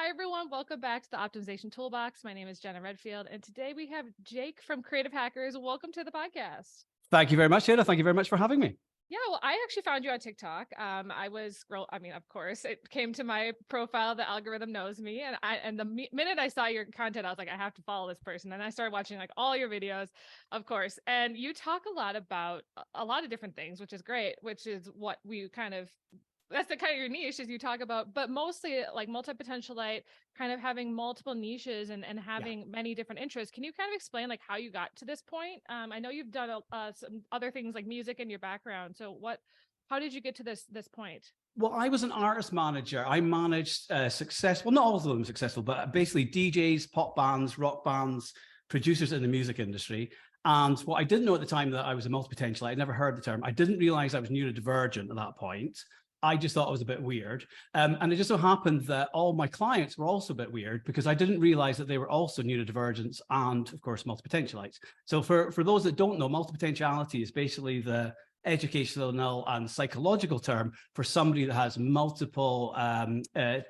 Hi, everyone. Welcome back to the Optimization Toolbox. My name is Jenna Redfield, and today we have Jake from Creative Hackers. Welcome to the podcast. Thank you very much, Jenna. Thank you very much for having me. Yeah, well, I actually found you on TikTok. Of course, it came to my profile. The algorithm knows me, and the minute I saw your content, I was like, I have to follow this person. And I started watching like all your videos, of course. And you talk a lot about a lot of different things, which is great. Which is what we that's the kind of your niche as you talk about, but mostly like multi-potentialite, kind of having multiple niches and having many different interests. Can you kind of explain like how you got to this point? I know you've done some other things like music in your background. So how did you get to this point? Well, I was an artist manager. I managed successful, not all of them successful, but basically DJs, pop bands, rock bands, producers in the music industry. And what I didn't know at the time that I was a multi-potentialite, I'd never heard the term. I didn't realize I was neurodivergent at that point. I just thought it was a bit weird. And it just so happened that all my clients were also a bit weird because I didn't realize that they were also neurodivergents and, of course, multipotentialites. So for those that don't know, multipotentiality is basically the educational and psychological term for somebody that has multiple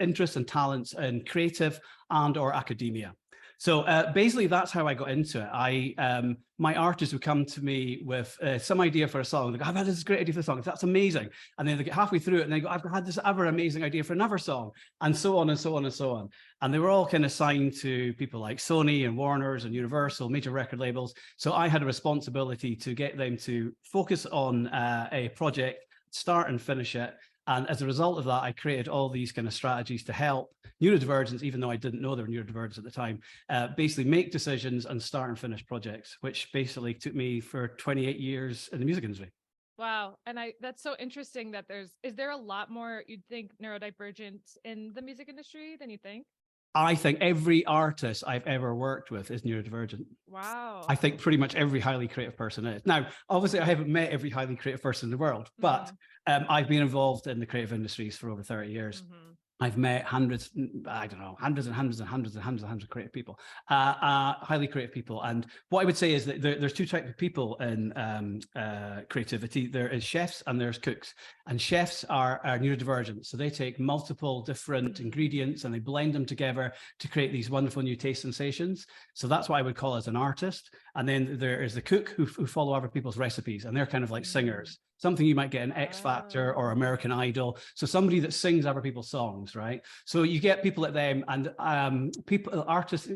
interests and talents in creative and or academia. So basically, that's how I got into it. My artists would come to me with some idea for a song. They go, I've had this great idea for a song. That's amazing. And then they get halfway through it and they go, I've had this other amazing idea for another song, and so on and so on and so on. And they were all kind of signed to people like Sony and Warner's and Universal, major record labels. So I had a responsibility to get them to focus on a project, start and finish it. And as a result of that, I created all these kind of strategies to help neurodivergents, even though I didn't know they were neurodivergents at the time, basically make decisions and start and finish projects, which basically took me for 28 years in the music industry. Wow. And that's so interesting that is there a lot more, you'd think, neurodivergent in the music industry than you think? I think every artist I've ever worked with is neurodivergent. Wow. I think pretty much every highly creative person is. Now, obviously, I haven't met every highly creative person in the world, but I've been involved in the creative industries for over 30 years. I've met hundreds, I don't know, hundreds of creative people, highly creative people. And what I would say is that there's two types of people in creativity. There is chefs and there's cooks. And chefs are neurodivergent. So they take multiple different ingredients and they blend them together to create these wonderful new taste sensations. So that's what I would call as an artist. And then there is the cook who follow other people's recipes, and they're kind of like singers. Something you might get in X Factor or American Idol. So somebody that sings other people's songs, right? So you get people like them, and artists,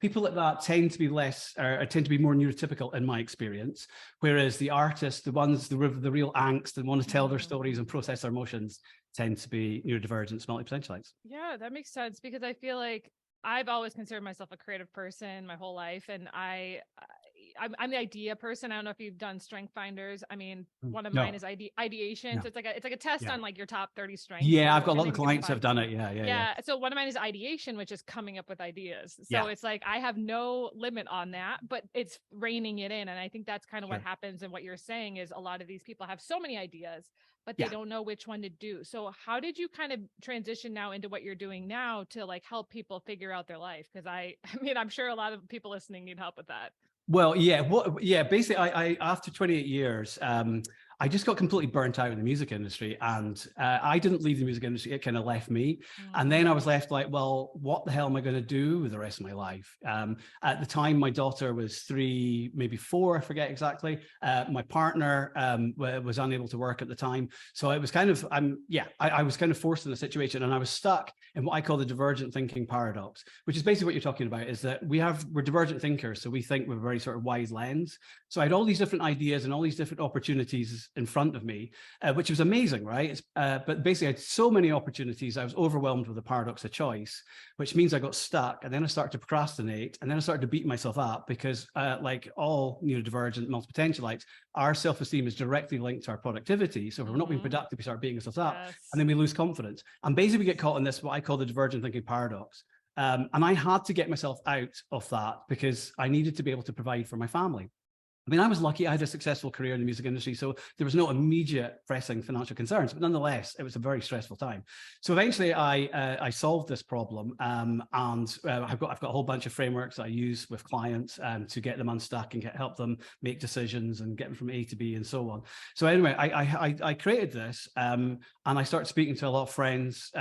people like that tend to be tend to be more neurotypical in my experience. Whereas the artists, the ones, the real angst and want to tell their stories and process their emotions, tend to be neurodivergent, multipotentialites. Yeah, that makes sense, because I feel like I've always considered myself a creative person my whole life, and I'm the idea person. I don't know if you've done strength finders. I mean, one of mine is ideation. No. So it's like a test on like your top 30 strengths. Yeah, I've got a lot of clients who have done it. Yeah. So one of mine is ideation, which is coming up with ideas. So it's like I have no limit on that, but it's reining it in. And I think that's kind of what happens. And what you're saying is a lot of these people have so many ideas, but they don't know which one to do. So how did you kind of transition now into what you're doing now to like help people figure out their life? Because I mean, I'm sure a lot of people listening need help with that. Well, basically, I after 28 years, I just got completely burnt out in the music industry, and I didn't leave the music industry. It kind of left me. And then I was left like, well, what the hell am I going to do with the rest of my life? At the time, my daughter was 3, maybe 4, I forget exactly. My partner was unable to work at the time. So it was kind of, I was kind of forced in a situation, and I was stuck in what I call the divergent thinking paradox, which is basically what you're talking about, is that we're divergent thinkers. So we think with a very sort of wide lens. So I had all these different ideas and all these different opportunities in front of me, which was amazing, right? But basically I had so many opportunities, I was overwhelmed with the paradox of choice, which means I got stuck, and then I started to procrastinate, and then I started to beat myself up because like all neurodivergent multipotentialites, our self-esteem is directly linked to our productivity. So if we're not being productive, we start beating ourselves up, and then we lose confidence. And basically we get caught in this, what I call the divergent thinking paradox. And I had to get myself out of that because I needed to be able to provide for my family. I mean, I was lucky. I had a successful career in the music industry, so there was no immediate pressing financial concerns. But nonetheless, it was a very stressful time. So eventually, I solved this problem, and I've got a whole bunch of frameworks I use with clients to get them unstuck and help them make decisions and get them from A to B and so on. So anyway, I created this, and I started speaking to a lot of friends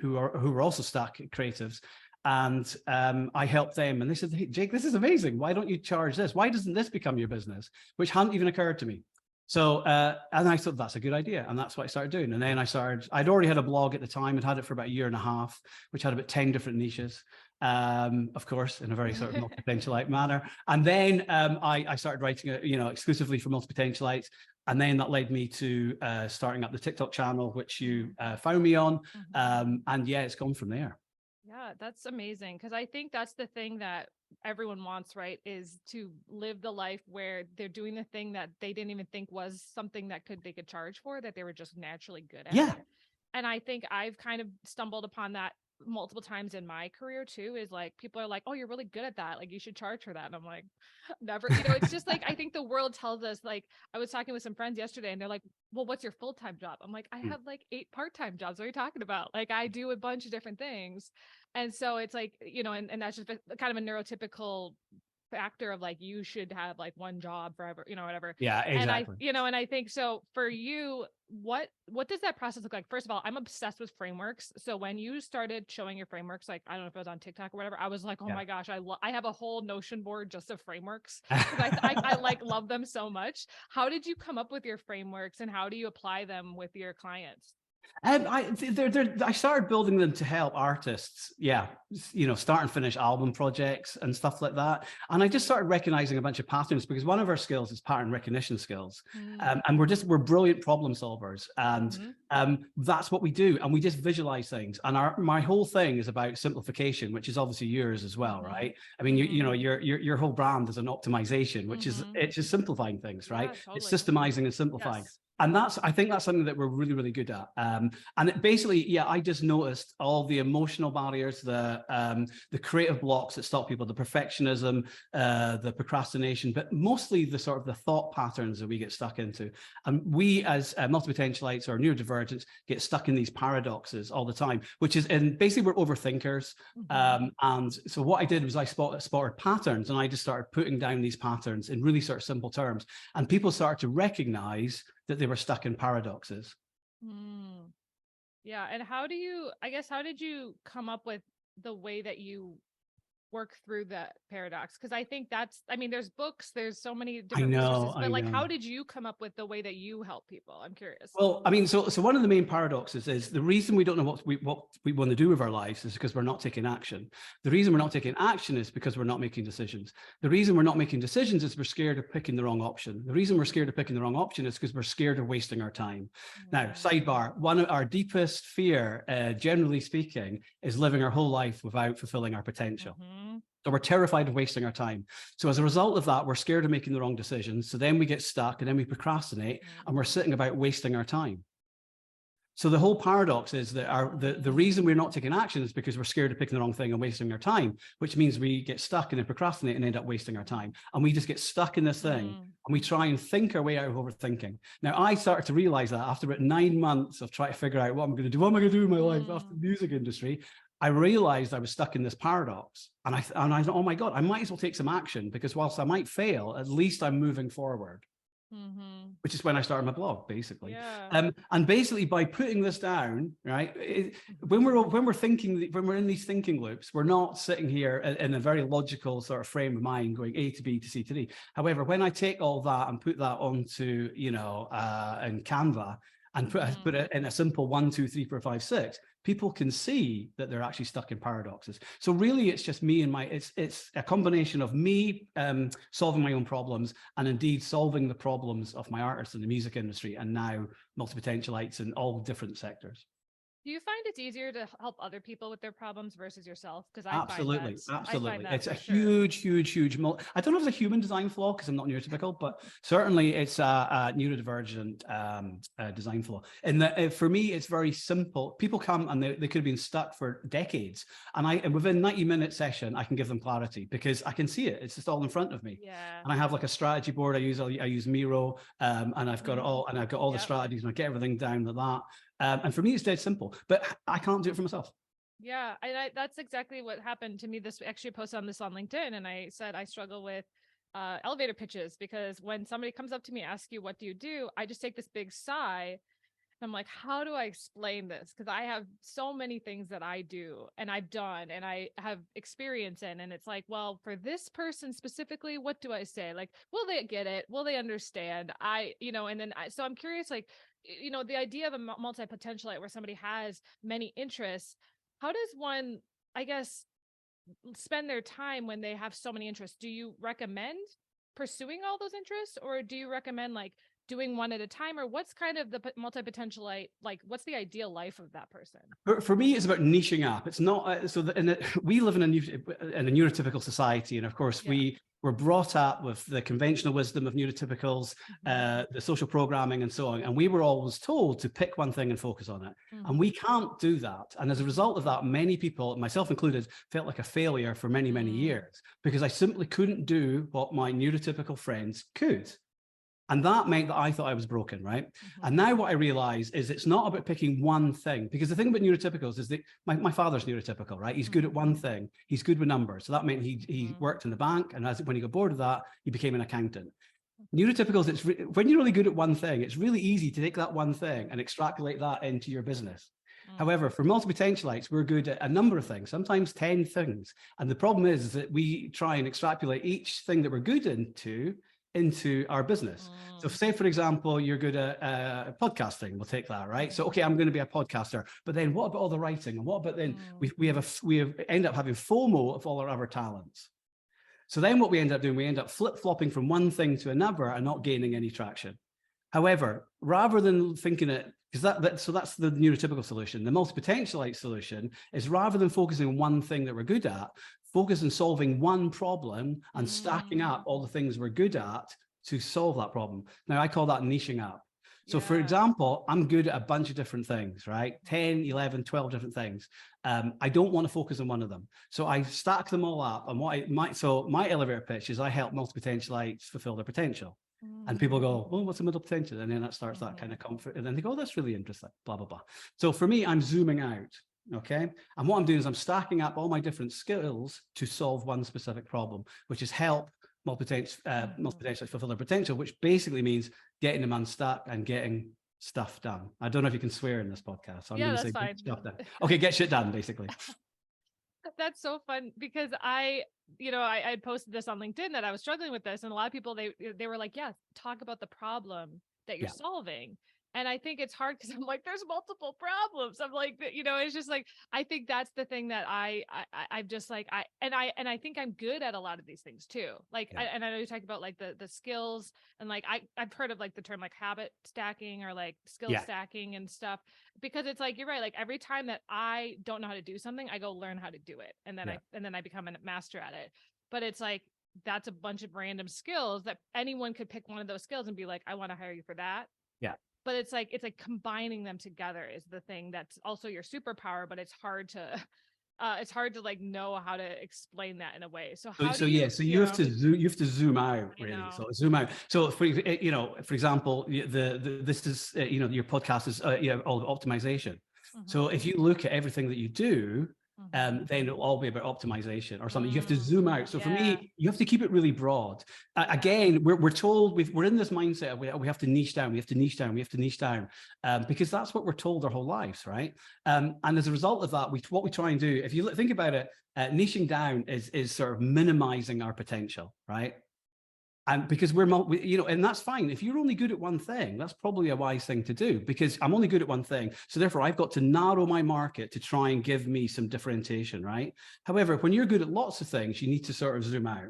who were also stuck creatives. And I helped them, and they said, "Hey, Jake, this is amazing. Why don't you charge this? Why doesn't this become your business?" Which hadn't even occurred to me. So, and I thought that's a good idea, and that's what I started doing. And then I'd already had a blog at the time. I'd had it for about a year and a half, which had about 10 different niches, of course, in a very sort of multipotentialite manner. And then I started writing, exclusively for Multipotentialites. And then that led me to starting up the TikTok channel, which you found me on. And yeah, it's gone from there. Yeah, that's amazing. Because I think that's the thing that everyone wants, right? Is to live the life where they're doing the thing that they didn't even think was something that they could charge for, that they were just naturally good at. Yeah. And I think I've kind of stumbled upon that multiple times in my career too, is like, people are like, "Oh, you're really good at that. Like, you should charge for that." And I'm like, never, it's just like, I think the world tells us, like, I was talking with some friends yesterday and they're like, "Well, what's your full-time job?" I'm like, "I have like 8 part-time jobs. What are you talking about?" Like, I do a bunch of different things. And so it's like, and that's just kind of a neurotypical factor of like, you should have like one job forever, whatever. Yeah, exactly. And I think so for you, what does that process look like? First of all, I'm obsessed with frameworks. So when you started showing your frameworks, like, I don't know if it was on TikTok or whatever, I was like, oh my gosh, I have a whole Notion board just of frameworks, because I like love them so much. How did you come up with your frameworks, and how do you apply them with your clients? I started building them to help artists, start and finish album projects and stuff like that. And I just started recognizing a bunch of patterns, because one of our skills is pattern recognition skills. And we're brilliant problem solvers. And that's what we do. And we just visualize things. And my whole thing is about simplification, which is obviously yours as well, right? I mean, your whole brand is an optimization, which is, it's just simplifying things, right? Yeah, totally. It's systemizing and simplifying. Yes. And I think that's something that we're really, really good at. And basically, I just noticed all the emotional barriers, the creative blocks that stop people, the perfectionism, the procrastination, but mostly the sort of the thought patterns that we get stuck into. And we as multipotentialites or neurodivergents get stuck in these paradoxes all the time, and basically we're overthinkers. And so what I did was I spotted patterns, and I just started putting down these patterns in really sort of simple terms. And people started to recognize that they were stuck in paradoxes. Yeah. And how did you come up with the way that you work through that paradox? Because I think there's books, there's so many different resources, but like, how did you come up with the way that you help people? I'm curious. Well, I mean, so one of the main paradoxes is the reason we don't know what we want to do with our lives is because we're not taking action. The reason we're not taking action is because we're not making decisions. The reason we're not making decisions is we're scared of picking the wrong option. The reason we're scared of picking the wrong option is because we're scared of wasting our time. Now, sidebar, one of our deepest fear, generally speaking, is living our whole life without fulfilling our potential. So we're terrified of wasting our time. So as a result of that, we're scared of making the wrong decisions. So then we get stuck, and then we procrastinate, and we're sitting about wasting our time. So the whole paradox is that the reason we're not taking action is because we're scared of picking the wrong thing and wasting our time, which means we get stuck and then procrastinate and end up wasting our time. And we just get stuck in this thing, and we try and think our way out of overthinking. Now, I started to realize that after about 9 months of trying to figure out what I'm going to do, what am I going to do in my life after the music industry, I realized I was stuck in this paradox, and I thought, oh my God, I might as well take some action, because whilst I might fail, at least I'm moving forward. Which is when I started my blog, basically. And basically by putting this down, right, when we're in these thinking loops, we're not sitting here in a very logical sort of frame of mind going A to B to C to D. However, when I take all that and put that onto, in Canva, and put it in a simple 1, 2, 3, 4, 5, 6, people can see that they're actually stuck in paradoxes. So really, it's just me and it's a combination of me solving my own problems, and indeed solving the problems of my artists in the music industry, and now multipotentialites in all different sectors. Do you find it's easier to help other people with their problems versus yourself? Because Absolutely, I absolutely. find that It's a for sure. huge. I don't know if it's a human design flaw because I'm not neurotypical, but certainly it's a neurodivergent design flaw. And that for me, it's very simple. People come and they could have been stuck for decades, and within 90-minute session, I can give them clarity because I can see it. It's just all in front of me. Yeah. And I have like a strategy board. I use Miro, and I've got it all, and I've got all the strategies, and I get everything down to that. And for me, it's dead simple, but I can't do it for myself. Yeah, that's exactly what happened to me. This actually posted on LinkedIn, and I said I struggle with elevator pitches because when somebody comes up to me, asks you what do you do, I just take this big sigh. I'm like, how do I explain this? Because I have so many things that I do and I've done and I have experience in, and it's like, well, for this person specifically, what do I say? Like, will they get it? Will they understand? So I'm curious, like, the idea of a multi-potentialite where somebody has many interests, how does one, I guess, spend their time when they have so many interests? Do you recommend pursuing all those interests, or do you recommend like doing one at a time, or what's kind of the multi-potentialite, like what's the ideal life of that person? For me, it's about niching up. It's not we live in a neurotypical society, and of course we were brought up with the conventional wisdom of neurotypicals, the social programming and so on, and we were always told to pick one thing and focus on it, and we can't do that. And as a result of that, many people, myself included, felt like a failure for many years because I simply couldn't do what my neurotypical friends could. And that meant that I thought I was broken, right? And now what I realize is it's not about picking one thing, because the thing about neurotypicals is that my father's neurotypical, right? He's good at one thing. He's good with numbers. So that meant he worked in the bank. And when he got bored of that, he became an accountant. Neurotypicals, when you're really good at one thing, it's really easy to take that one thing and extrapolate that into your business. However, for multipotentialites, we're good at a number of things, sometimes 10 things. And the problem is that we try and extrapolate each thing that we're good into our business. So say, for example, you're good at podcasting, we'll take that, right? So, okay, I'm going to be a podcaster, but then what about all the writing? And what about then we end up having FOMO of all our other talents. So then what we end up doing, we end up flip-flopping from one thing to another and not gaining any traction. However, rather than thinking it, because so that's the neurotypical solution. The multipotentialite solution is rather than focusing on one thing that we're good at, focus on solving one problem and stacking up all the things we're good at to solve that problem. Now, I call that niching up. So for example, I'm good at a bunch of different things, right? 10, 11, 12 different things. I don't want to focus on one of them. So I stack them all up. And my elevator pitch is I help multipotentialites fulfill their potential. And people go, oh, what's a middle potential? And then that starts that kind of comfort. And then they go, oh, that's really interesting, blah, blah, blah. So for me, I'm zooming out. Okay. And what I'm doing is I'm stacking up all my different skills to solve one specific problem, which is help multipotentialites fulfill their potential, which basically means getting them unstuck and getting stuff done. I don't know if you can swear in this podcast. So I'm going to say get stuff done. Okay, get shit done, basically. That's so fun because I posted this on LinkedIn that I was struggling with this, and a lot of people, they were like, yeah, talk about the problem that you're solving. And I think it's hard because I'm like, there's multiple problems. I'm like, it's just like, I think that's the thing that I'm just like, I think I'm good at a lot of these things too. Like, I know you talk about like the skills, and like, I've heard of like the term like habit stacking or like skill stacking and stuff, because it's like, you're right. Like every time that I don't know how to do something, I go learn how to do it. And then I become a master at it. But it's like, that's a bunch of random skills that anyone could pick one of those skills and be like, I want to hire you for that. Yeah. But it's like combining them together is the thing that's also your superpower, but it's hard to like know how to explain that in a way. So you have to zoom out, really. So zoom out. So for example, this is your podcast is all optimization. So if you look at everything that you do, then it'll all be about optimization or something. You have to zoom out. So for me, you have to keep it really broad. Again, we're told we're in this mindset of we have to niche down, because that's what we're told our whole lives, right? And as a result of that, what we try and do, if you think about it, niching down is sort of minimizing our potential, right? And because and that's fine. If you're only good at one thing, that's probably a wise thing to do, because I'm only good at one thing. So therefore I've got to narrow my market to try and give me some differentiation, right? However, when you're good at lots of things, you need to sort of zoom out.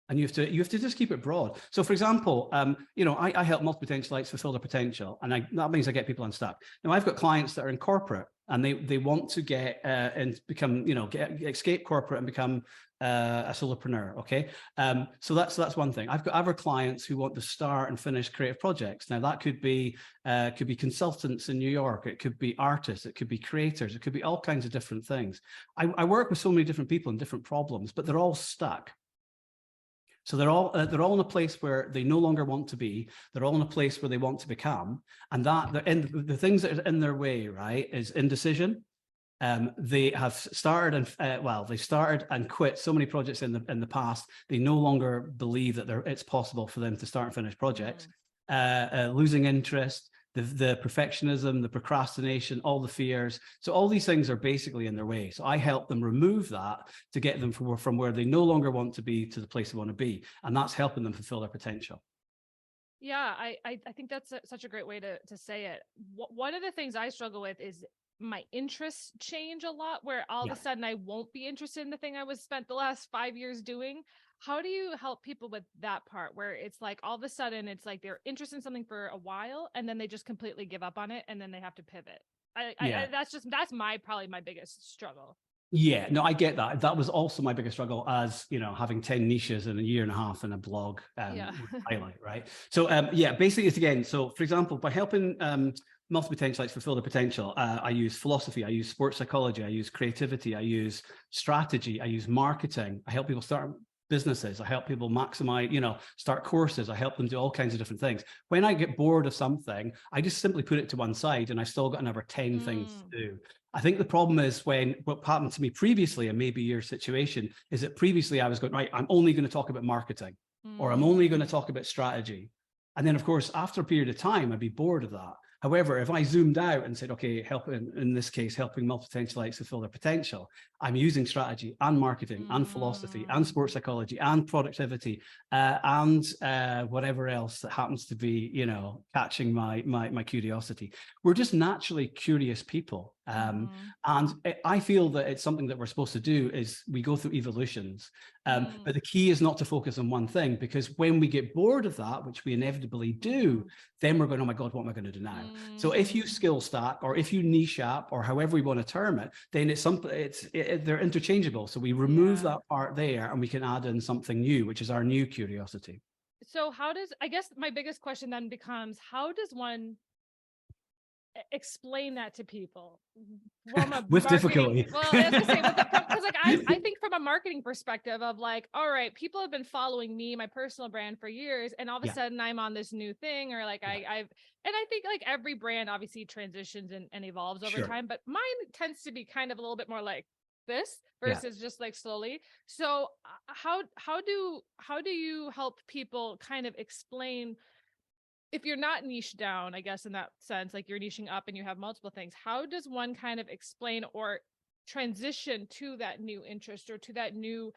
And you have to just keep it broad. So for example, I help multipotentialites fulfill their potential. And that means I get people unstuck. Now I've got clients that are in corporate. and they want to get and become, escape corporate and become a solopreneur. Okay. So that's one thing. I've got other clients who want to start and finish creative projects. Now that could be consultants in New York. It could be artists. It could be creators. It could be all kinds of different things. I work with so many different people and different problems, but they're all stuck. So they're all in a place where they no longer want to be. They're all in a place where they want to become, and that the things that are in their way, right, is indecision. They have started and they started and quit so many projects in the past. They no longer believe that it's possible for them to start and finish projects. Losing interest, the perfectionism, the procrastination, all the fears. So all these things are basically in their way. So I help them remove that to get them from where they no longer want to be to the place they want to be. And that's helping them fulfill their potential. Yeah, I think that's such a great way to say it. One of the things I struggle with is my interests change a lot, where all of a sudden I won't be interested in the thing I was spent the last 5 years doing. How do you help people with that part, where it's like all of a sudden it's like they're interested in something for a while and then they just completely give up on it and then they have to pivot? That's probably my biggest struggle. Yeah, no, I get that. That was also my biggest struggle, as having 10 niches in a year and a half in a blog highlight, right? So basically it's again, so for example, by helping multi-potentialites fulfill their potential, I use philosophy, I use sports psychology, I use creativity, I use strategy, I use marketing. I help people start businesses. I help people maximize, start courses. I help them do all kinds of different things. When I get bored of something, I just simply put it to one side and I still got another 10 things to do. I think the problem is what happened to me previously, and maybe your situation, is that previously I was going, right, I'm only going to talk about marketing or I'm only going to talk about strategy. And then of course, after a period of time, I'd be bored of that. However, if I zoomed out and said, okay, in this case, helping multi-potentialites fulfill their potential, I'm using strategy and marketing and philosophy and sports psychology and productivity and whatever else that happens to be, catching my curiosity. We're just naturally curious people. And I feel that it's something that we're supposed to do is we go through evolutions. But the key is not to focus on one thing, because when we get bored of that, which we inevitably do, then we're going, oh my God, what am I going to do now? So if you skill stack or if you niche up or however we want to term it, then it's something, they're interchangeable. So we remove that part there and we can add in something new, which is our new curiosity. So I guess my biggest question then becomes, how does one explain that to people with difficulty? Well, I was gonna say, because like I think from a marketing perspective of like, all right, people have been following me, my personal brand, for years, and all of a sudden I'm on this new thing, or like I think like every brand obviously transitions and evolves over time, but mine tends to be kind of a little bit more like this versus just like slowly. So how do you help people kind of explain, if you're not niche down, I guess, in that sense, like you're niching up and you have multiple things, how does one kind of explain or transition to that new interest or to that new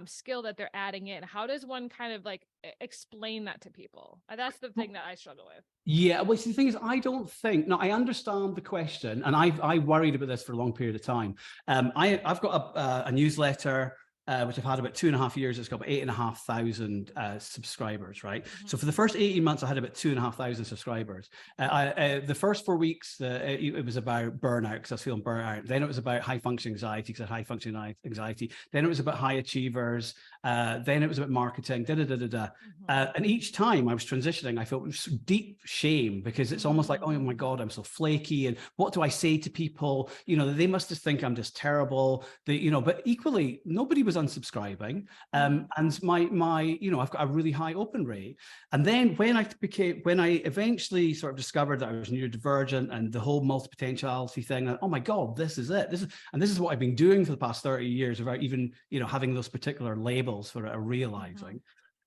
skill that they're adding in? How does one kind of like explain that to people? That's the thing that I struggle with. Yeah, well, see, the thing is, I don't think, no, I understand the question, and I worried about this for a long period of time. I've got a newsletter, which I've had about 2.5 years. It's got about 8,500 subscribers, right? So for the first 18 months, I had about 2,500 subscribers. The first 4 weeks, it was about burnout because I was feeling burnt out. Then it was about high functioning anxiety because I had high functioning anxiety. Then it was about high achievers. Then it was about marketing, and each time I was transitioning, I felt deep shame because it's almost like, oh my God, I'm so flaky. And what do I say to people? They must just think I'm just terrible. But equally, nobody was unsubscribing. And I've got a really high open rate. And then when I eventually sort of discovered that I was neurodivergent and the whole multipotentiality thing, and, oh my God, this is it. This is what I've been doing for the past 30 years without even, having those particular labels for it or realizing.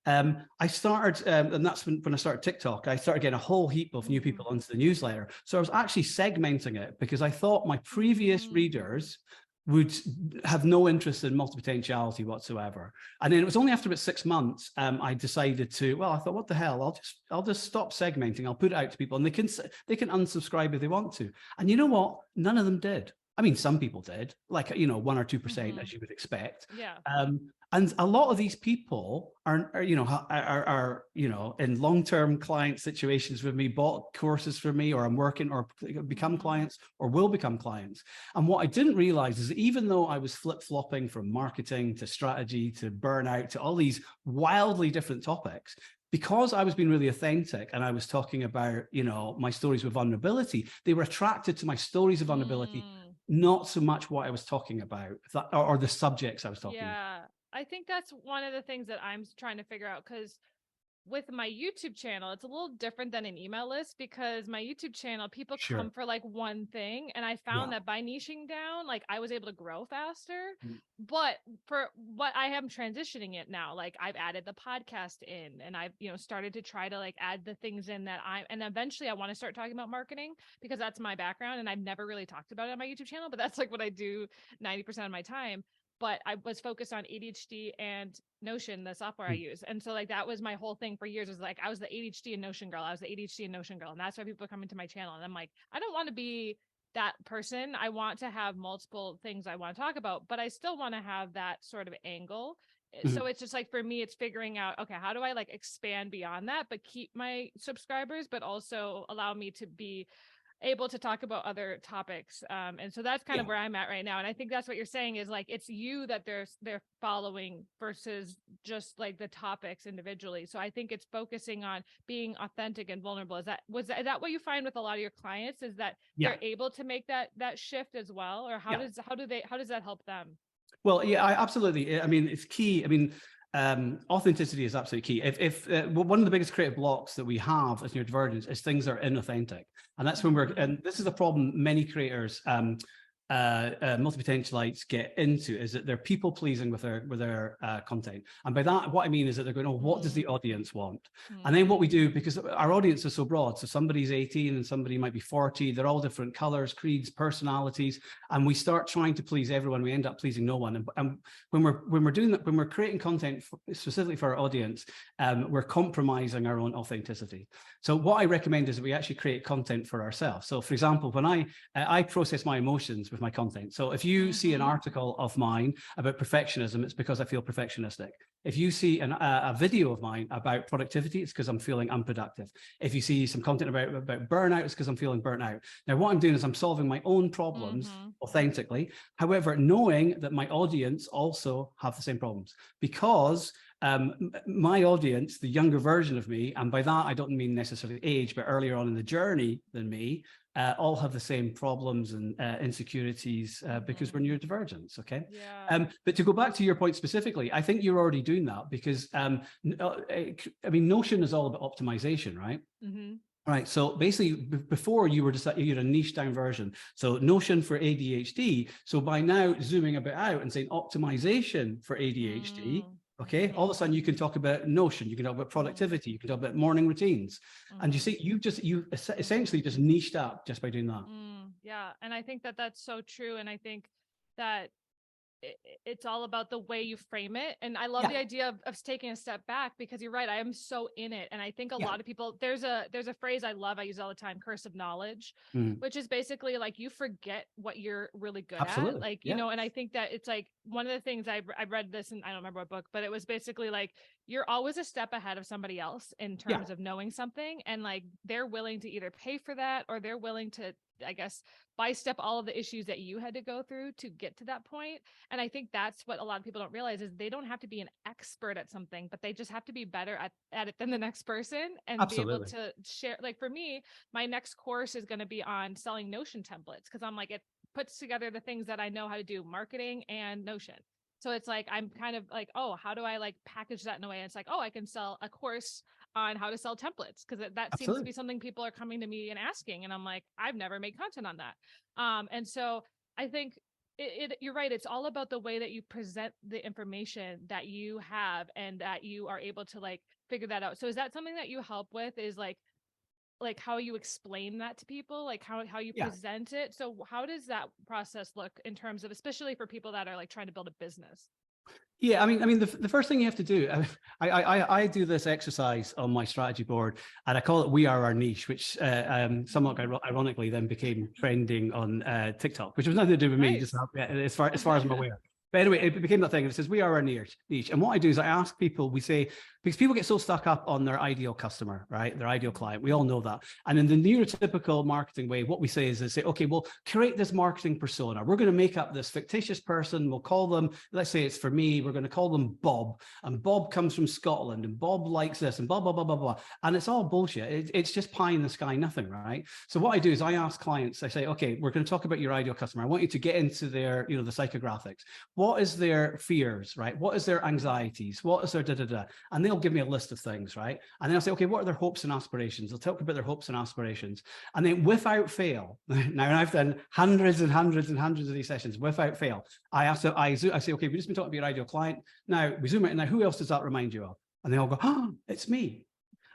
I started, and that's when I started TikTok, I started getting a whole heap of new people onto the newsletter. So I was actually segmenting it because I thought my previous readers would have no interest in multipotentiality whatsoever. And then it was only after about 6 months, I decided to, I thought, what the hell, I'll just stop segmenting. I'll put it out to people and they can unsubscribe if they want to. And you know what? None of them did. I mean, some people did, like, 1 or 2%, Mm-hmm. as you would expect. Yeah. And a lot of these people are in long-term client situations with me, bought courses from me, or I'm working, or become Mm-hmm. clients, or will become clients. And what I didn't realize is that even though I was flip-flopping from marketing to strategy to burnout to all these wildly different topics, because I was being really authentic and I was talking about, my stories with vulnerability, they were attracted to my stories of vulnerability, Mm. not so much what I was talking about, or the subjects I was talking about. Yeah. I think that's one of the things that I'm trying to figure out, because with my YouTube channel, it's a little different than an email list, because my YouTube channel, people come Sure. for like one thing. And I Yeah. found that by niching down, like I was able to grow faster. Mm. But for what I am transitioning it now, like I've added the podcast in, and I've, started to try to like add the things in that and eventually I want to start talking about marketing, because that's my background and I've never really talked about it on my YouTube channel, but that's like what I do 90% of my time. But I was focused on ADHD and Notion, the software I Mm. use. And so like that was my whole thing for years, was like I was the ADHD and Notion girl. I was the ADHD and Notion girl. And that's why people come into my channel. And I'm like, I don't want to be that person. I want to have multiple things I want to talk about, but I still want to have that sort of angle. So Mhm. it's just like, for me, it's figuring out, okay, how do I like expand beyond that, but keep my subscribers, but also allow me to be able to talk about other topics. And so that's kind of Yeah. where I'm at right now. And I think that's what you're saying, is like, it's you that they're following versus just like the topics individually. So I think it's focusing on being authentic and vulnerable. Is that what you find with a lot of your clients, is that Yeah. they're able to make that shift as well? Or Yeah. how does that help them? Well, yeah, absolutely. I mean, it's key. I mean, authenticity is absolutely key. One of the biggest creative blocks that we have as neurodivergents is things that are inauthentic, and that's when Mm-hmm. and this is a problem many creators, multipotentialites get into, is that they're people pleasing with their content. And by that, what I mean is that they're going, oh, what does the audience want? And then what we do, because our audience is so broad, so somebody's 18 and somebody might be 40, they're all different colors, creeds, personalities, and we start trying to please everyone. We end up pleasing no one. And when we're doing that, when we're creating content specifically for our audience, we're compromising our own authenticity. So what I recommend is that we actually create content for ourselves. So, for example, when I process my emotions with my content. So if you see an article of mine about perfectionism, it's because I feel perfectionistic. If you see a video of mine about productivity, it's because I'm feeling unproductive. If you see some content about burnout, it's because I'm feeling burnt out. Now, what I'm doing is I'm solving my own problems authentically. However, knowing that my audience also have the same problems, because my audience, the younger version of me, and by that I don't mean necessarily age, but earlier on in the journey than me, all have the same problems and insecurities because we're neurodivergents. Okay. Yeah. But to go back to your point specifically, I think you're already doing that, because I mean, Notion is all about optimization, right? Mm-hmm. Right. So basically, before you were just you had a niche down version. So Notion for ADHD. So by now zooming a bit out and saying optimization for ADHD, okay, all of a sudden you can talk about Notion, you can talk about productivity, you can talk about morning routines, and you see you essentially just niched up just by doing that. Yeah. And I think that that's so true. And I think that it's all about the way you frame it. And I love Yeah. the idea of taking a step back, because you're right. I am so in it. And I think a Yeah. lot of people, there's a phrase I love, I use all the time, curse of knowledge, Mm. which is basically like you forget what you're really good at. Absolutely. Like, Yeah. and I think that it's like one of the things I read this, and I don't remember what book, but it was basically like, you're always a step ahead of somebody else in Yeah. terms of knowing something. And like, they're willing to either pay for that, or they're willing to, I guess, by step all of the issues that you had to go through to get to that point. And I think that's what a lot of people don't realize, is they don't have to be an expert at something, but they just have to be better at it than the next person, and be able Absolutely. to share. Like for me, my next course is going to be on selling Notion templates, because I'm like, it puts together the things that I know how to do, marketing and Notion. So it's like, I'm kind of like, oh, how do I like package that in a way? And it's like, oh, I can sell a course on how to sell templates, because that seems to Absolutely. be something people are coming to me and asking. And I'm like, I've never made content on that. And so I think you're right. It's all about the way that you present the information that you have, and that you are able to like figure that out. So is that something that you help with, is like how you explain that to people, like how you Yeah. present it? So how does that process look in terms of, especially for people that are like trying to build a business? Yeah, the first thing you have to do, I do this exercise on my strategy board, and I call it "We Are Our Niche," which somewhat ironically then became trending on TikTok, which was nothing to do with me, Nice. just as far as I'm aware. But anyway, it became that thing, and it says "We Are Our Niche." And what I do is I ask people, we say, because people get so stuck up on their ideal customer, right? Their ideal client. We all know that. And in the neurotypical marketing way, what we say is, okay, well, create this marketing persona. We're going to make up this fictitious person. We'll call them, let's say it's for me, we're going to call them Bob. And Bob comes from Scotland, and Bob likes this, and blah, blah, blah, blah, blah. And it's all bullshit. It's just pie in the sky, nothing, right? So what I do is I ask clients, I say, okay, we're going to talk about your ideal customer. I want you to get into their, the psychographics. What is their fears, right? What is their anxieties? What is their da-da-da? And they'll give me a list of things, right? And then I'll say, okay, what are their hopes and aspirations? They'll talk about their hopes and aspirations. And then without fail, now I've done hundreds and hundreds and hundreds of these sessions, without fail, I say, okay, we've just been talking about your ideal client. Now we zoom out, and now who else does that remind you of? And they all go, oh, it's me.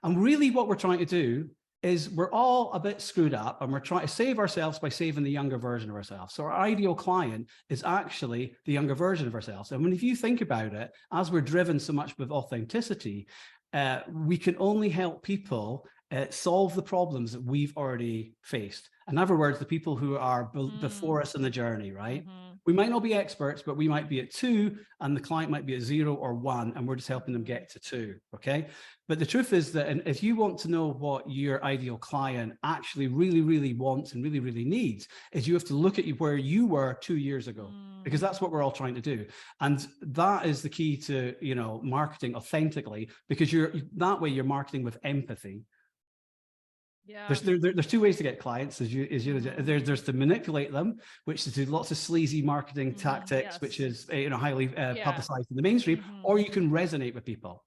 And really what we're trying to do is we're all a bit screwed up, and we're trying to save ourselves by saving the younger version of ourselves. So our ideal client is actually the younger version of ourselves. And if you think about it, as we're driven so much with authenticity, we can only help people solve the problems that we've already faced. In other words, the people who are before us in the journey, right? We might not be experts, but we might be at 2, and the client might be at 0 or 1, and we're just helping them get to 2, okay? But the truth is that if you want to know what your ideal client actually really, really wants and really, really needs, is you have to look at where you were 2 years ago, because that's what we're all trying to do. And that is the key to, marketing authentically, because that way you're marketing with empathy. Yeah. There's 2 ways to get clients, there's to manipulate them, which is to do lots of sleazy marketing tactics, yes, which is highly publicized in the mainstream, or you can resonate with people.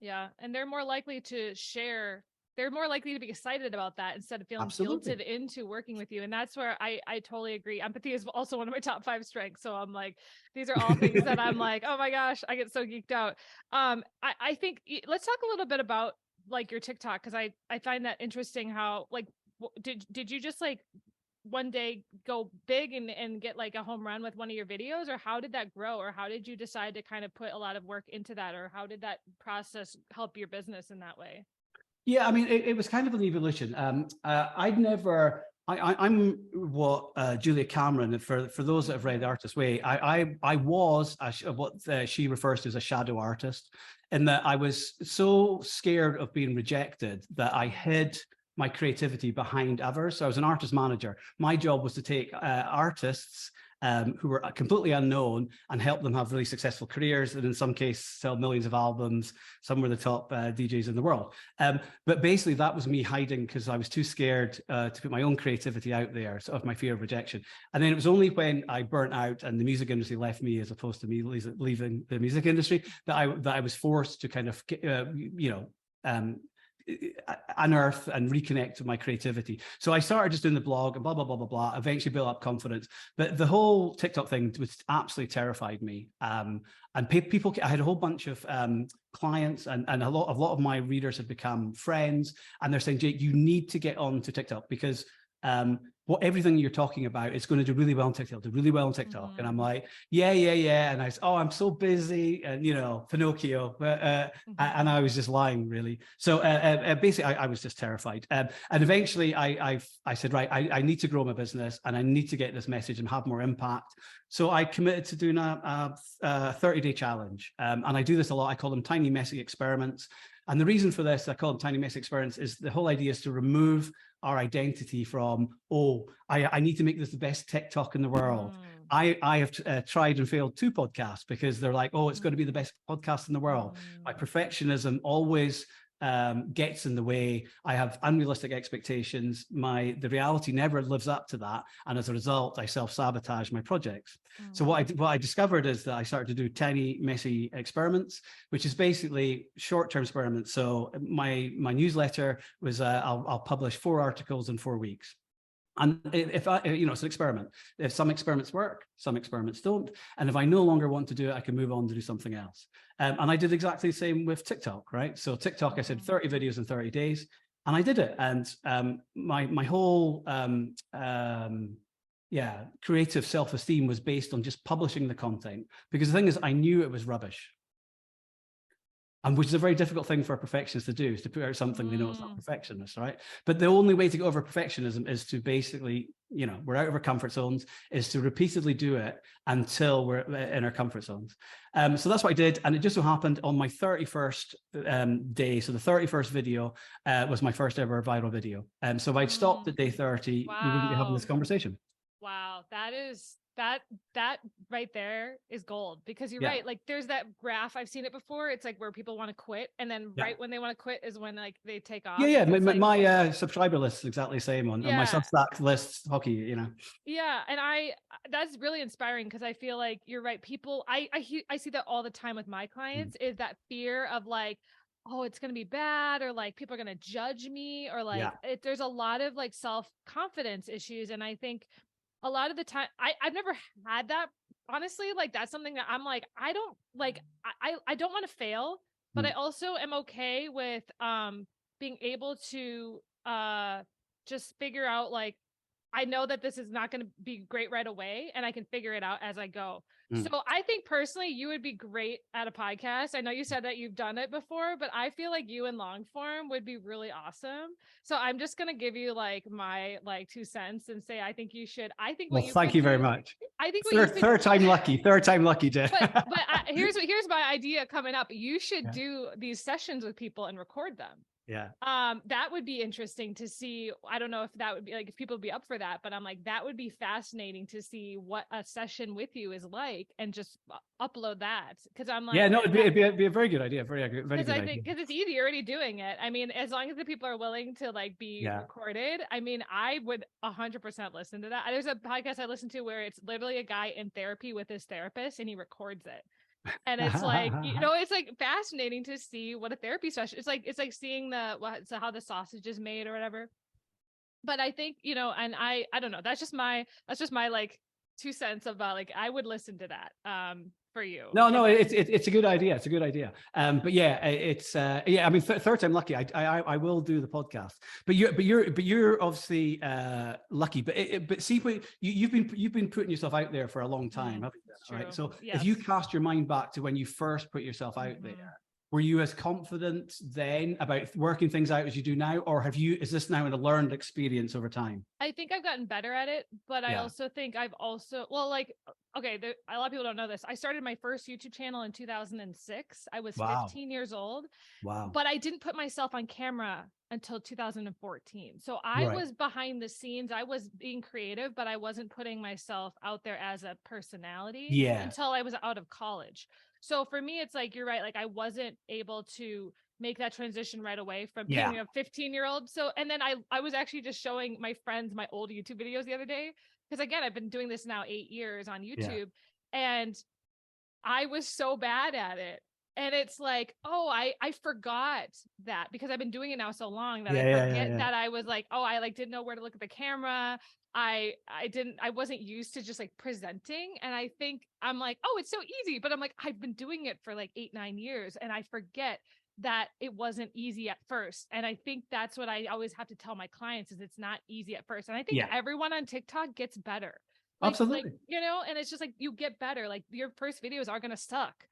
Yeah, and they're more likely to share. They're more likely to be excited about that instead of feeling Absolutely. guilted into working with you. And that's where I totally agree. Empathy is also one of my top 5 strengths. So I'm like, these are all things that I'm like, oh my gosh, I get so geeked out. I think let's talk a little bit about like your TikTok, because I find that interesting. How like did you just like one day go big and get like a home run with one of your videos, or how did that grow, or how did you decide to kind of put a lot of work into that, or how did that process help your business in that way? Yeah, it was kind of an evolution. I'm what Julia Cameron, for those that have read The Artist's Way, I was what she refers to as a shadow artist, in that I was so scared of being rejected that I hid my creativity behind others. So I was an artist manager. My job was to take artists who were completely unknown and help them have really successful careers, and in some cases sell millions of albums. Some were the top DJs in the world. But basically that was me hiding, because I was too scared to put my own creativity out there, sort of my fear of rejection. And then it was only when I burnt out and the music industry left me, as opposed to me leaving the music industry, that I was forced to kind of, unearth and reconnect with my creativity. So I started just doing the blog and blah, blah, blah, blah, blah, eventually built up confidence. But the whole TikTok thing was absolutely terrified me. And people, I had a whole bunch of clients, and a lot of my readers had become friends, and they're saying, Jake, you need to get on to TikTok, because everything you're talking about is going to do really well on TikTok, And I'm like, yeah. And I said, oh, I'm so busy, and Pinocchio, and I was just lying, really. So basically I was just terrified. And eventually I said, right, I need to grow my business, and I need to get this message and have more impact. So I committed to doing a 30-day challenge. And I do this a lot. I call them tiny, messy experiments. And the reason for this, I call them tiny, messy experiments, is the whole idea is to remove our identity from, I need to make this the best TikTok in the world. I have tried and failed 2 podcasts because they're like, it's going to be the best podcast in the world. My perfectionism always gets in the way. I have unrealistic expectations. The reality never lives up to that, and as a result, I self-sabotage my projects. So what I discovered is that I started to do tiny, messy experiments, which is basically short-term experiments. So my newsletter was I'll publish 4 articles in 4 weeks. And if it's an experiment. If some experiments work, some experiments don't. And if I no longer want to do it, I can move on to do something else. And I did exactly the same with TikTok, right? So TikTok, I said 30 videos in 30 days, and I did it. And my whole yeah, creative self-esteem was based on just publishing the content. Because the thing is, I knew it was rubbish. And which is a very difficult thing for a perfectionist to do, is to put out something they know it's not perfectionist, right? But the only way to get over perfectionism is to basically, you know, we're out of our comfort zones, is to repeatedly do it until we're in our comfort zones. So that's what I did. And it just so happened on my 31st day, so the 31st video was my first ever viral video. So if I'd stopped at day 30, we wouldn't be having this conversation. Wow, that right there is gold, because you're right. Like there's that graph, I've seen it before. It's like where people want to quit, and then right when they want to quit is when like they take off. Yeah, my subscriber list is exactly the same on my Substack list, hockey, you know. Yeah, and that's really inspiring, because I feel like you're right. People, I see that all the time with my clients, is that fear of like, oh, it's going to be bad, or like people are going to judge me, or like there's a lot of like self-confidence issues. And I think a lot of the time, I've never had that, honestly. Like that's something that I'm like, I don't like, I don't want to fail, but I also am okay with being able to just figure out, like, I know that this is not going to be great right away, and I can figure it out as I go. So I think personally, you would be great at a podcast. I know you said that you've done it before, but I feel like you in long form would be really awesome. So I'm just going to give you like my like 2 cents and say, I think you should. I think what well, thank you very much. I think third time lucky, Jeff. But here's my idea coming up. You should do these sessions with people and record them. Yeah. That would be interesting to see. I don't know if that would be like, if people would be up for that, but I'm like, that would be fascinating to see what a session with you is like, and just upload that. Cause I'm like, no, it'd be a very good idea. Very good idea. Because it's easy, you're already doing it. I mean, as long as the people are willing to like be recorded, I mean, I would 100% listen to that. There's a podcast I listen to where it's literally a guy in therapy with his therapist, and he records it. And it's like, you know, it's like fascinating to see what a therapy session, it's like seeing how the sausage is made or whatever. But I think, you know, and I don't know, that's just my like 2 cents about like, I would listen to that for you. No, it's a good idea. It's a good idea. But yeah, it's I mean, third time lucky. I will do the podcast. But you're obviously lucky. But see, you've been putting yourself out there for a long time, haven't you? Right. So if you cast your mind back to when you first put yourself out there, were you as confident then about working things out as you do now, or is this now a learned experience over time? I think I've gotten better at it, but I also think a lot of people don't know this. I started my first YouTube channel in 2006. I was 15 years old. Wow. But I didn't put myself on camera until 2014. So I was behind the scenes. I was being creative, but I wasn't putting myself out there as a personality until I was out of college. So for me, it's like, you're right. Like I wasn't able to make that transition right away from being a 15-year-old. So, and then I was actually just showing my friends my old YouTube videos the other day. Because again, I've been doing this now 8 years on YouTube, and I was so bad at it. And it's like, oh, I forgot that, because I've been doing it now so long that I forget that I was like, oh, I like didn't know where to look at the camera. I wasn't used to just like presenting. And I think I'm like, oh, it's so easy. But I'm like, I've been doing it for like 8-9 years, and I forget that it wasn't easy at first. And I think that's what I always have to tell my clients, is it's not easy at first. And I think everyone on TikTok gets better. Absolutely. Like, you know, and it's just like, you get better. Like your first videos are going to suck,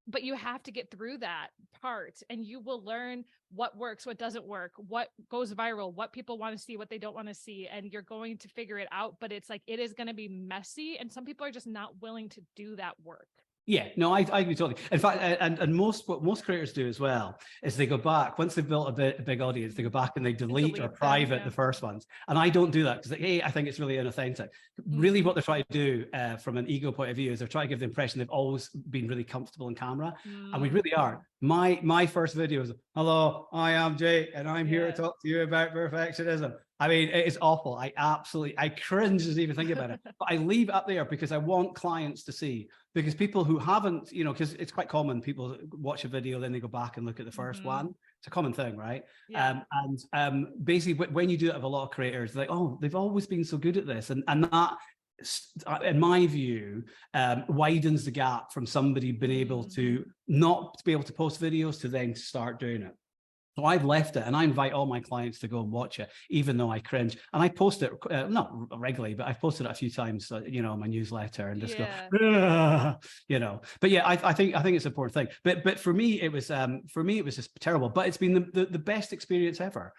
but you have to get through that part, and you will learn what works, what doesn't work, what goes viral, what people want to see, what they don't want to see. And you're going to figure it out, but it's like, it is going to be messy. And some people are just not willing to do that work. Yeah, no, I agree totally. In fact, and what most creators do as well is they go back, once they've built a big audience, they go back and they delete or private the first ones. And I don't do that, because I think it's really inauthentic. Really what they're trying to do from an ego point of view is they're trying to give the impression they've always been really comfortable on camera. And we really aren't. My first video is, hello, I am Jay, and I'm here to talk to you about perfectionism. I mean, it is awful. I cringe as even thinking about it, but I leave it up there because I want clients to see, because people who haven't, you know, because it's quite common, people watch a video, then they go back and look at the first one. It's a common thing, right? Basically when you do it with a lot of creators, like, oh, they've always been so good at this. And that, in my view, widens the gap from somebody being able to not be able to post videos to then start doing it. So I've left it, and I invite all my clients to go and watch it, even though I cringe. And I post it, not regularly, but I've posted it a few times, you know, on my newsletter, and just go, you know. But yeah, I think it's an important thing. But for me, it was just terrible. But it's been the best experience ever.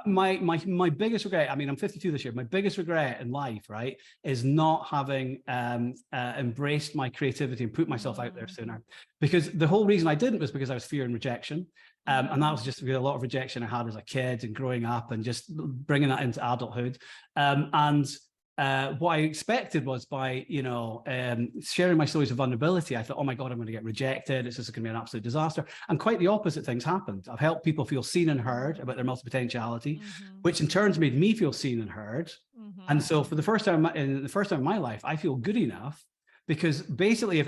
My biggest regret, I mean, I'm 52 this year. My biggest regret in life, right, is not having embraced my creativity and put myself out there sooner. Because the whole reason I didn't was because I was fearing rejection. And that was just because a lot of rejection I had as a kid and growing up and just bringing that into adulthood. What I expected was by, you know, sharing my stories of vulnerability, I thought, oh my God, I'm going to get rejected. It's just going to be an absolute disaster. And quite the opposite things happened. I've helped people feel seen and heard about their multipotentiality, which in turn made me feel seen and heard. And so for the first time in my life, I feel good enough. Because basically,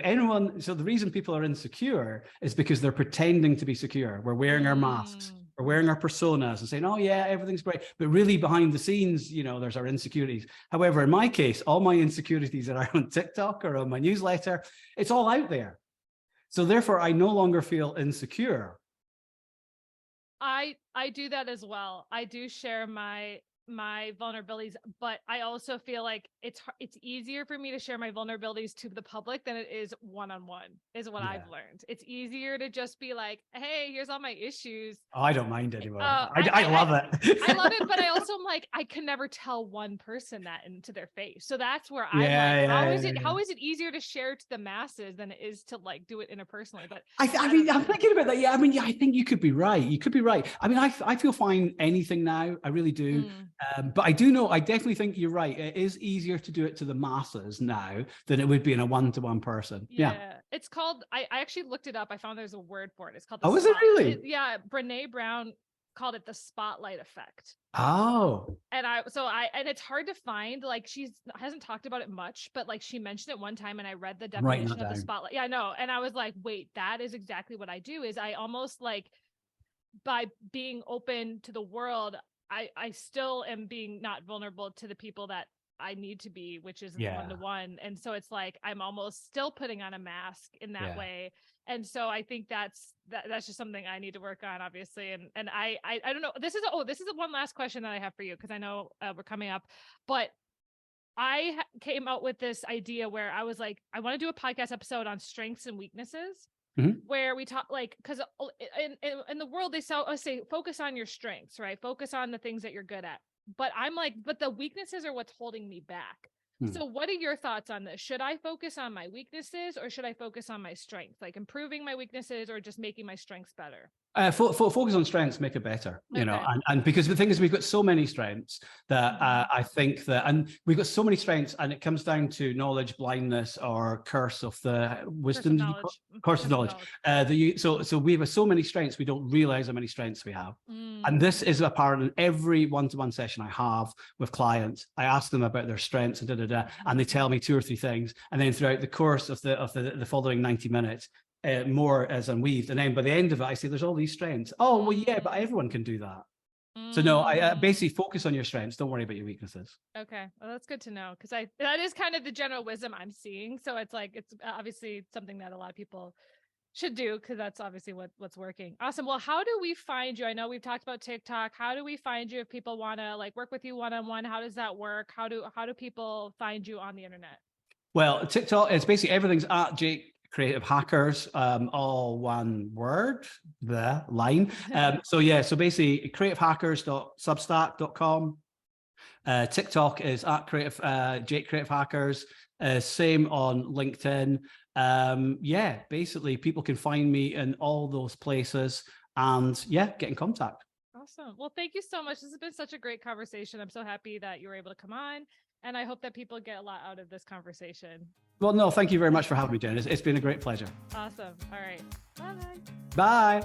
so the reason people are insecure is because they're pretending to be secure. We're wearing our masks, we're wearing our personas and saying, oh yeah, everything's great. But really behind the scenes, you know, there's our insecurities. However, in my case, all my insecurities are on TikTok or on my newsletter. It's all out there. So therefore, I no longer feel insecure. I do that as well. I do share my vulnerabilities, but I also feel like it's easier for me to share my vulnerabilities to the public than it is one-on-one, is what I've learned. It's easier to just be like, hey, here's all my issues. Oh, I don't mind anymore. I love it. I love it, but I also am like, I can never tell one person that into their face. So that's where I'm how is it easier to share to the masses than it is to like do it interpersonally? But I mean, I'm thinking about that. Yeah, I mean, yeah, I think you could be right. You could be right. I mean, I feel fine anything now. I really do. But I definitely think you're right. It is easier to do it to the masses now than it would be in a one-to-one person. Yeah. It's called, I actually looked it up. I found there's a word for it. It's called, is it really? Yeah. Brene Brown called it the spotlight effect. Oh. And it's hard to find, like, she hasn't talked about it much, but like she mentioned it one time and I read the definition of the spotlight. Yeah, I know. And I was like, wait, that is exactly what I do. Is I almost like, by being open to the world, I still am being not vulnerable to the people that I need to be, which is one-to-one. And so it's like, I'm almost still putting on a mask in that way. And so I think that's just something I need to work on, obviously. And I don't know, this is one last question that I have for you, because I know we're coming up, but I came out with this idea where I was like, I want to do a podcast episode on strengths and weaknesses. Where we talk, like, because in the world they say focus on your strengths, right? Focus on the things that you're good at. But I'm like, but the weaknesses are what's holding me back. So what are your thoughts on this? Should I focus on my weaknesses or should I focus on my strengths, like improving my weaknesses or just making my strengths better? Focus on strengths, make it better, you know, and because the thing is, we've got so many strengths that I think that, and we've got so many strengths, and it comes down to knowledge blindness or curse of the wisdom, curse of knowledge. So we have so many strengths, we don't realize how many strengths we have. And this is apparent in every one-to-one session I have with clients. I ask them about their strengths and and they tell me 2 or 3 things, and then throughout the course of the following 90 minutes. More as unweaved, and then by the end of it I say there's all these strengths. Oh well, yeah, but everyone can do that. So no, I basically focus on your strengths, don't worry about your weaknesses. Okay, well that's good to know, because that is kind of the general wisdom I'm seeing. So it's like, it's obviously something that a lot of people should do, because that's obviously what's working. Awesome. Well, how do we find you? I know we've talked about TikTok. How do we find you if people want to like work with you one-on-one? How does that work? How do people find you on the internet? Well, TikTok, it's basically everything's at Jake Creative Hackers, all one word, the line. So basically creativehackers.substack.com. TikTok is at Jake Creative Hackers. Same on LinkedIn. Basically people can find me in all those places and get in contact. Awesome. Well, thank you so much. This has been such a great conversation. I'm so happy that you were able to come on, and I hope that people get a lot out of this conversation. Well, no, thank you very much for having me, Jen. It's been a great pleasure. Awesome. All right. Bye. Bye.